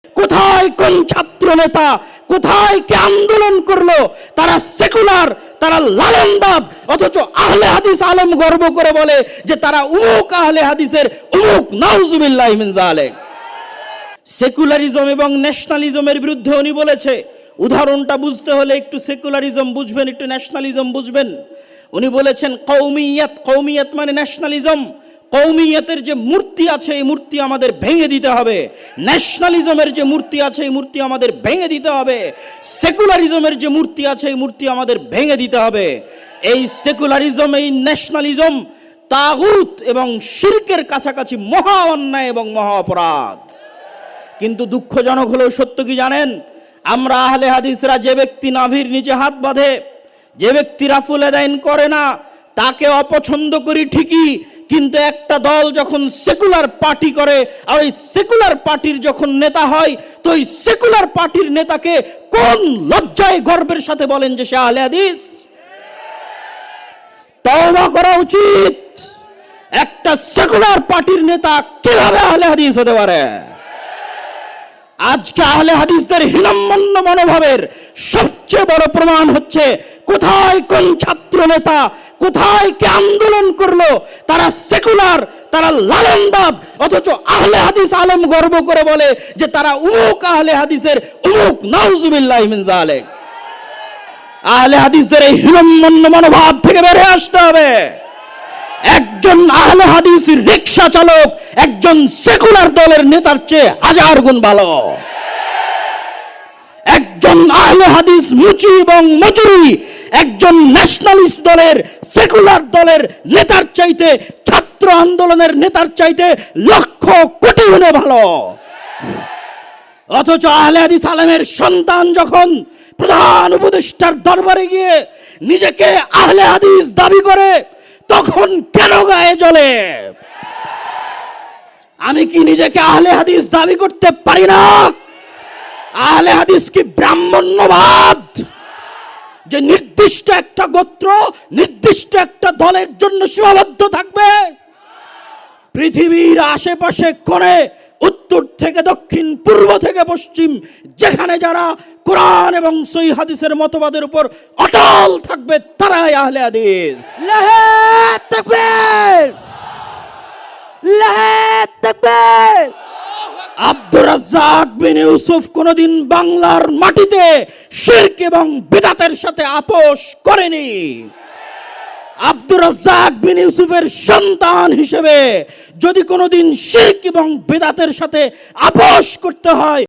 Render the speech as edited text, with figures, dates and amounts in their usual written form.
কোথায় কোন ছাত্র নেতা, কোথায় কে আন্দোলন করলো? তারা সেকুলার, তারা লালনবাদ, অথচ আহলে হাদিস আলেম গর্ব করে বলে যে তারা উমুক আহলে হাদিসের উমুক। নাউজুবিল্লাহি মিন যালিক। সেকুলারিজম এবং ন্যাশনালিজমের বিরুদ্ধে উনি বলেছে। উদাহরণটা বুঝতে হলে একটু সেকুলারিজম বুঝবেন, একটু ন্যাশনালিজম বুঝবেন। উনি বলেছেন কওমিয়াত, কওমিয়াত মানে ন্যাশনালিজম। কওমিয়াতের যে মূর্তি আছে এই মূর্তি আমাদের ভেঙে দিতে হবে। ন্যাশনালিজমের যে মূর্তি আছে এই মূর্তি আমাদের ভেঙে দিতে হবে। সেকুলারিজমের যে মূর্তি আছে এই মূর্তি আমাদের ভেঙে দিতে হবে। এই সেকুলারিজম, এই ন্যাশনালিজম তাগুত এবং শিরকের কাছাকাছি মহা অন্যায় এবং মহা অপরাধ। কিন্তু দুঃখজনক হলেও সত্য কি জানেন? আমরা আহলে হাদিসরা যে ব্যক্তি নাভির নিচে হাত বাঁধে, যে ব্যক্তি রাফুল আদাইন করে না, তাকে অপছন্দ করি ঠিকই, কিন্তু একটা দল যখন সেকুলার পার্টি করে আর ওই সেকুলার পার্টির যখন নেতা হয়, তো ওই সেকুলার পার্টির নেতাকে কোন লজ্জায় গর্বের সাথে বলেন যে সে আহলে হাদিস? তওবা করা উচিত। একটা সেকুলার পার্টির নেতা কিভাবে আহলে হাদিস হতে পারে? আজকে আহলে হাদিসদের হীনম্মন্য মনোভাবের সবচেয়ে বড় প্রমাণ হচ্ছে কোথায় কোন ছাত্র নেতা, কোথায় কে আন্দোলন করলো? তারা সেকুলার, তারা লালনবাদ, অথচ আহলে হাদিস আলেম গর্ব করে বলে যে তারা উমুক আহলে হাদিসের উমুক। নাউজুবিল্লাহি মিন যালিক। আহলে হাদিসদের এই হীনম্মন্য মনোভাব থেকে বের হয়ে আসতে হবে। একজন আহলে হাদিস রিকশা চালক একজন সেকুলার দলের নেতার চেয়ে হাজার গুণ ভালো। একজন আহলে হাদিস মুচি এবং মজুরি একজন ন্যাশনালিস্ট দলের, সেকুলার দলের নেতার চাইতে, ছাত্র আন্দোলনের নেতার চাইতে লক্ষ কোটি গুণে ভালো। অথচ আহলে হাদিস আলেমের সন্তান যখন প্রধান উপদেষ্টার দরবারে গিয়ে নিজেকে আহলে হাদিস দাবি করে, তখন কেন গায়ে জ্বলে? আমি কি নিজেকে আহলে হাদিস দাবি করতে পারি না? আহলে হাদিস কি ব্রাহ্মণ্যবাদ, যে নির্দিষ্ট একটা গোত্র, নির্দিষ্ট একটা দলের জন্য সীমাবদ্ধ থাকবে? পৃথিবীর আশেপাশে কোণে, উত্তর থেকে দক্ষিণ, পূর্ব থেকে পশ্চিম, যেখানে যারা কোরআন এবং সহিহ হাদিসের মতবাদের উপর অটল থাকবে তারাই আহলে হাদিস। আল্লাহু তাকবীর, আল্লাহু তাকবীর। আব্দুর রাজ্জাক বিন ইউসুফ কোনদিন বাংলার মাটিতে শিরক এবং বিদআতের সাথে আপোষ করেনি। আব্দুর রাজ্জাক বিন ইউসুফের সন্তান হিসেবে যদি কোনদিন শিরক এবং বিদআতের সাথে আপোষ করতে হয়,